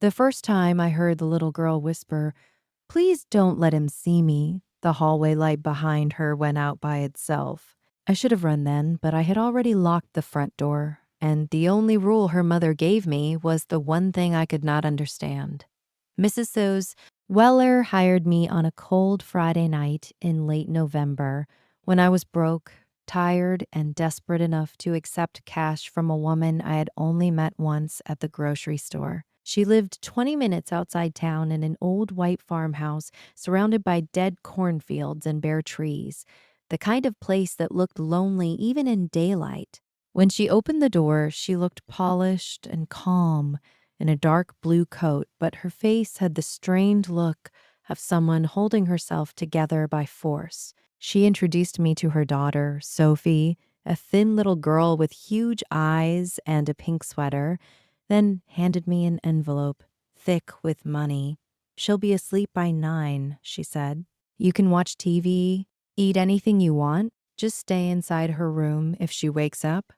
The first time I heard the little girl whisper, "Please don't let him see me," the hallway light behind her went out by itself. I should have run then, but I had already locked the front door, and the only rule her mother gave me was the one thing I could not understand. Mrs. So's Weller hired me on a cold Friday night in late November when I was broke, tired, and desperate enough to accept cash from a woman I had only met once at the grocery store. She lived 20 minutes outside town in an old white farmhouse surrounded by dead cornfields and bare trees, the kind of place that looked lonely even in daylight. When she opened the door, she looked polished and calm in a dark blue coat, but her face had the strained look of someone holding herself together by force. She introduced me to her daughter, Sophie, a thin little girl with huge eyes and a pink sweater, then handed me an envelope, thick with money. "She'll be asleep by 9, she said. "You can watch TV, eat anything you want, just stay inside her room if she wakes up."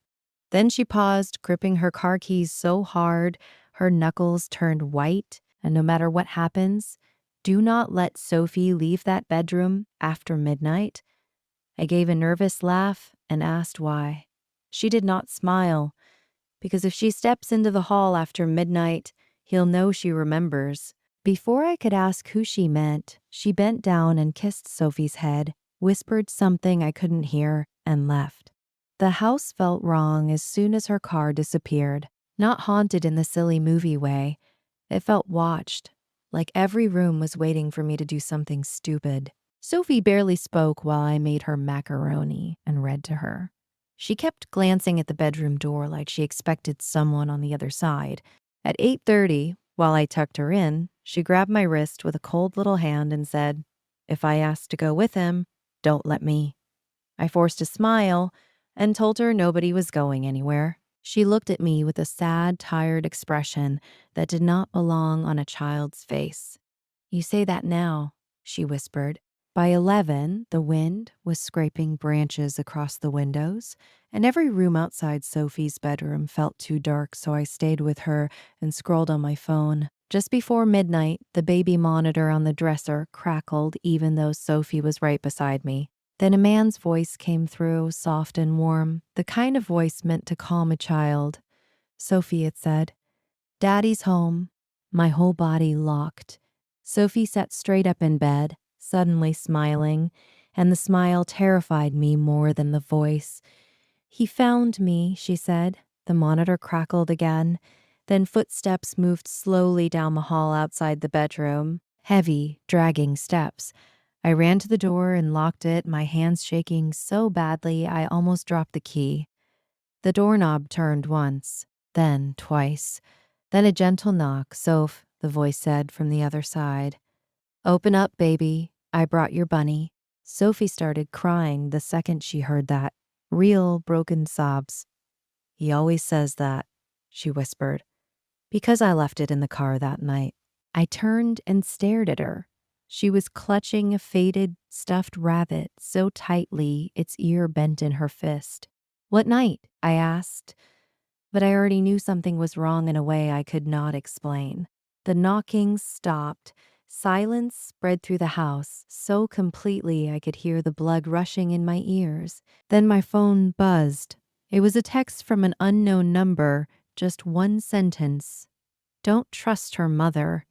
Then she paused, gripping her car keys so hard her knuckles turned white, and no matter what happens, do not let Sophie leave that bedroom after midnight. I gave a nervous laugh and asked why. She did not smile, because if she steps into the hall after midnight, he'll know she remembers. Before I could ask who she meant, she bent down and kissed Sophie's head, whispered something I couldn't hear, and left. The house felt wrong as soon as her car disappeared, not haunted in the silly movie way. It felt watched, like every room was waiting for me to do something stupid. Sophie barely spoke while I made her macaroni and read to her. She kept glancing at the bedroom door like she expected someone on the other side. At 8:30, while I tucked her in, she grabbed my wrist with a cold little hand and said, "If I ask to go with him, don't let me." I forced a smile and told her nobody was going anywhere. She looked at me with a sad, tired expression that did not belong on a child's face. "You say that now," she whispered. By 11, the wind was scraping branches across the windows, and every room outside Sophie's bedroom felt too dark, so I stayed with her and scrolled on my phone. Just before midnight, the baby monitor on the dresser crackled even though Sophie was right beside me. Then a man's voice came through, soft and warm, the kind of voice meant to calm a child. "Sophie," it said, "Daddy's home." My whole body locked. Sophie sat straight up in bed, suddenly smiling, and the smile terrified me more than the voice. "He found me," she said. The monitor crackled again. Then footsteps moved slowly down the hall outside the bedroom, heavy, dragging steps. I ran to the door and locked it, my hands shaking so badly I almost dropped the key. The doorknob turned once, then twice. Then a gentle knock. "Soph," the voice said from the other side. "Open up, baby. I brought your bunny." Sophie started crying the second she heard that. Real broken sobs. "He always says that," she whispered, "because I left it in the car that night." I turned and stared at her. She was clutching a faded, stuffed rabbit so tightly its ear bent in her fist. "What night?" I asked, but I already knew something was wrong in a way I could not explain. The knocking stopped. Silence spread through the house so completely I could hear the blood rushing in my ears. Then my phone buzzed. It was a text from an unknown number, just one sentence. "Don't trust her mother."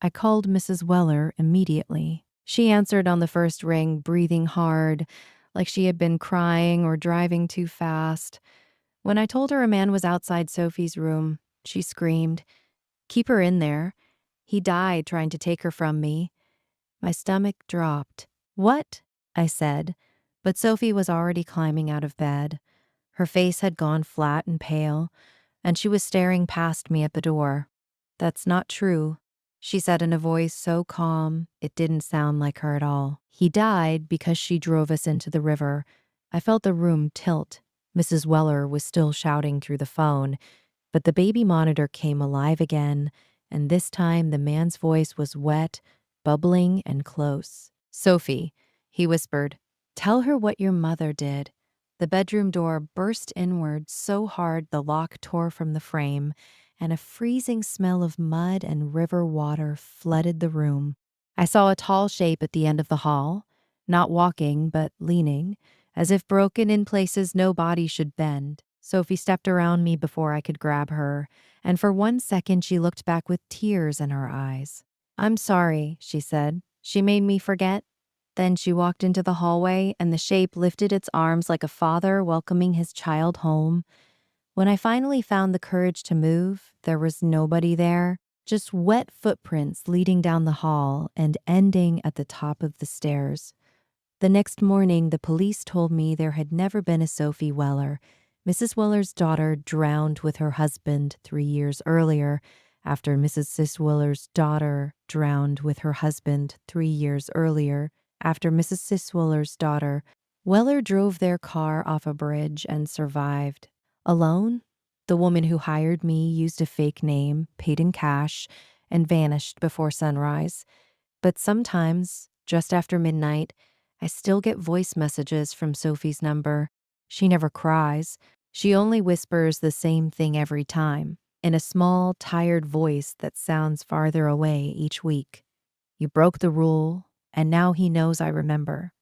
I called Mrs. Weller immediately. She answered on the first ring, breathing hard, like she had been crying or driving too fast. When I told her a man was outside Sophie's room, she screamed, "Keep her in there. He died trying to take her from me." My stomach dropped. "What?" I said, but Sophie was already climbing out of bed. Her face had gone flat and pale, and she was staring past me at the door. "That's not true," she said in a voice so calm it didn't sound like her at all. "He died because she drove us into the river." I felt the room tilt. Mrs. Weller was still shouting through the phone, but the baby monitor came alive again, and this time the man's voice was wet, bubbling, and close. "Sophie," he whispered, "tell her what your mother did." The bedroom door burst inward so hard the lock tore from the frame, and a freezing smell of mud and river water flooded the room. I saw a tall shape at the end of the hall, not walking, but leaning, as if broken in places no body should bend. Sophie stepped around me before I could grab her, and for 1 second she looked back with tears in her eyes. "I'm sorry," she said. "She made me forget." Then she walked into the hallway, and the shape lifted its arms like a father welcoming his child home. When I finally found the courage to move, there was nobody there, just wet footprints leading down the hall and ending at the top of the stairs. The next morning, the police told me there had never been a Sophie Weller. Mrs. Weller's daughter drowned with her husband 3 years earlier, after Mrs. Sis Weller's daughter drowned with her husband 3 years earlier, after Mrs. Sis Weller's daughter. Weller drove their car off a bridge and survived. Alone, the woman who hired me used a fake name, paid in cash, and vanished before sunrise. But sometimes, just after midnight, I still get voice messages from Sophie's number. She never cries. She only whispers the same thing every time, in a small, tired voice that sounds farther away each week. "You broke the rule, and now he knows I remember."